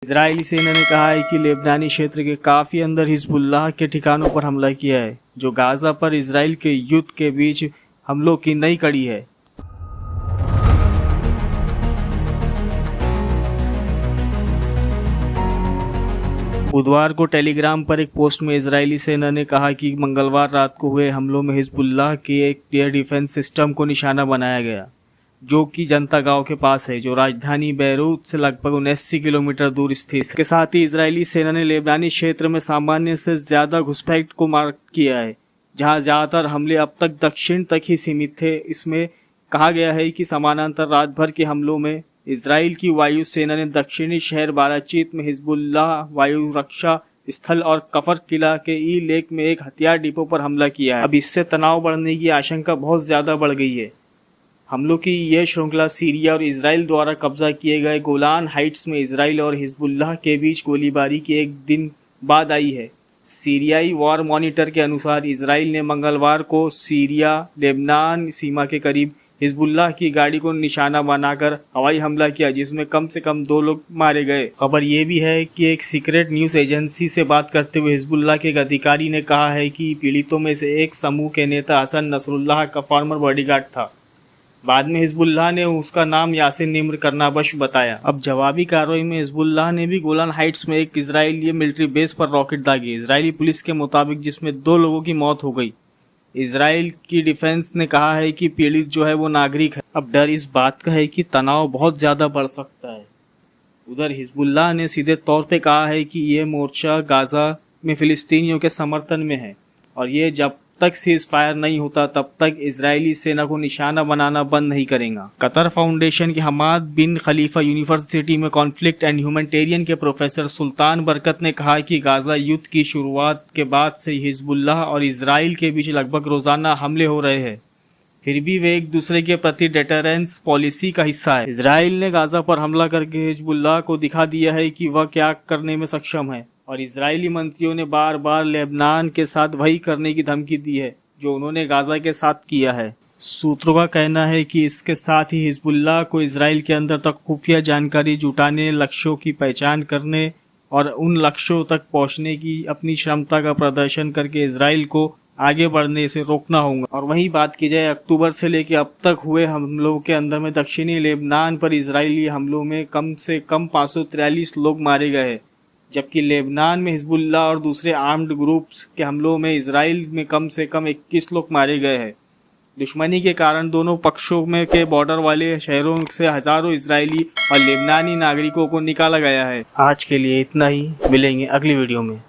Israeli सेना ने कहा है कि लेबनानी क्षेत्र के काफ़ी अंदर हिजबुल्लाह के ठिकानों पर हमला किया है, जो गाज़ा पर इजराइल के युद्ध के बीच हमलों की नई कड़ी है। बुधवार को टेलीग्राम पर एक पोस्ट में इजरायली सेना ने कहा कि मंगलवार रात को हुए हमलों में हिजबुल्लाह के एक एयर डिफेंस सिस्टम को निशाना बनाया गया, जो कि जनता गांव के पास है, जो राजधानी बैरूत से लगभग 79 किलोमीटर दूर स्थित है। इसके साथ ही इजरायली सेना ने लेबनानी क्षेत्र में सामान्य से ज़्यादा घुसपैठ को मार्क किया है, जहां ज़्यादातर हमले अब तक दक्षिण तक ही सीमित थे। इसमें कहा गया है कि समानांतर रात भर के हमलों में इजराइल की वायु सेना ने दक्षिणी शहर बाराचीत में हिजबुल्लाह वायु रक्षा स्थल और कफर किला के ई लेक में एक हथियार डिपो पर हमला किया है। अब इससे तनाव बढ़ने की आशंका बहुत ज़्यादा बढ़ गई है। हमलों की यह श्रृंखला सीरिया और इजराइल द्वारा कब्जा किए गए गोलान हाइट्स में इजराइल और हिजबुल्लाह के बीच गोलीबारी के एक दिन बाद आई है। सीरियाई वॉर मॉनिटर के अनुसार इजराइल ने मंगलवार को सीरिया लेबनान सीमा के करीब हिजबुल्लाह की गाड़ी को निशाना बनाकर हवाई हमला किया, जिसमें कम से कम 2 लोग मारे गए। खबर ये भी है कि एक सीक्रेट न्यूज़ एजेंसी से बात करते हुए हिजबुल्लाह के एक अधिकारी ने कहा है कि पीड़ितों में से एक समूह के नेता हसन नसरुल्लाह का फॉर्मर बॉडीगार्ड था। बाद में हिजबुल्लाह ने उसका नाम यासिन निम्र करनाबश बताया। अब जवाबी कार्रवाई में हिजबुल्लाह ने भी गोलान हाइट्स में एक इजरायली मिलिट्री बेस पर रॉकेट दागे, इजरायली पुलिस के मुताबिक, जिसमें 2 लोगों की मौत हो गई। इजराइल की डिफेंस ने कहा है कि पीड़ित जो है वो नागरिक है। अब डर इस बात का है कि तनाव बहुत ज़्यादा बढ़ सकता है। उधर हिजबुल्लाह ने सीधे तौर पे कहा है कि ये मोर्चा गाज़ा में फ़िलिस्तीनियों के समर्थन में है और ये जब तक सीज फायर नहीं होता तब तक इजरायली सेना को निशाना बनाना बंद नहीं करेगा। कतर फाउंडेशन के हमाद बिन खलीफा यूनिवर्सिटी में कॉन्फ्लिक्ट एंड ह्यूमैनिटेरियन के प्रोफेसर सुल्तान बरकत ने कहा कि गाज़ा युद्ध की शुरुआत के बाद से हिजबुल्लाह और इजराइल के बीच लगभग रोज़ाना हमले हो रहे हैं, फिर भी वे एक दूसरे के प्रति डेटरेंस पॉलिसी का हिस्सा है। इजराइल ने गाज़ा पर हमला करके हिजबुल्लाह को दिखा दिया है कि वह क्या करने में सक्षम है, और इजरायली मंत्रियों ने बार बार लेबनान के साथ वही करने की धमकी दी है जो उन्होंने गाज़ा के साथ किया है। सूत्रों का कहना है कि इसके साथ ही हिजबुल्लाह को इजराइल के अंदर तक खुफिया जानकारी जुटाने, लक्ष्यों की पहचान करने और उन लक्ष्यों तक पहुंचने की अपनी क्षमता का प्रदर्शन करके इजराइल को आगे बढ़ने से रोकना होगा। और वहीं बात की जाए अक्टूबर से लेकर अब तक हुए हमलों के अंदर में दक्षिणी लेबनान पर इजरायली हमलों में कम से कम 543 लोग मारे गए, जबकि लेबनान में हिजबुल्लाह और दूसरे आर्म्ड ग्रुप्स के हमलों में इजराइल में कम से कम 21 लोग मारे गए हैं। दुश्मनी के कारण दोनों पक्षों में के बॉर्डर वाले शहरों से हजारों इजरायली और लेबनानी नागरिकों को निकाला गया है। आज के लिए इतना ही, मिलेंगे अगली वीडियो में।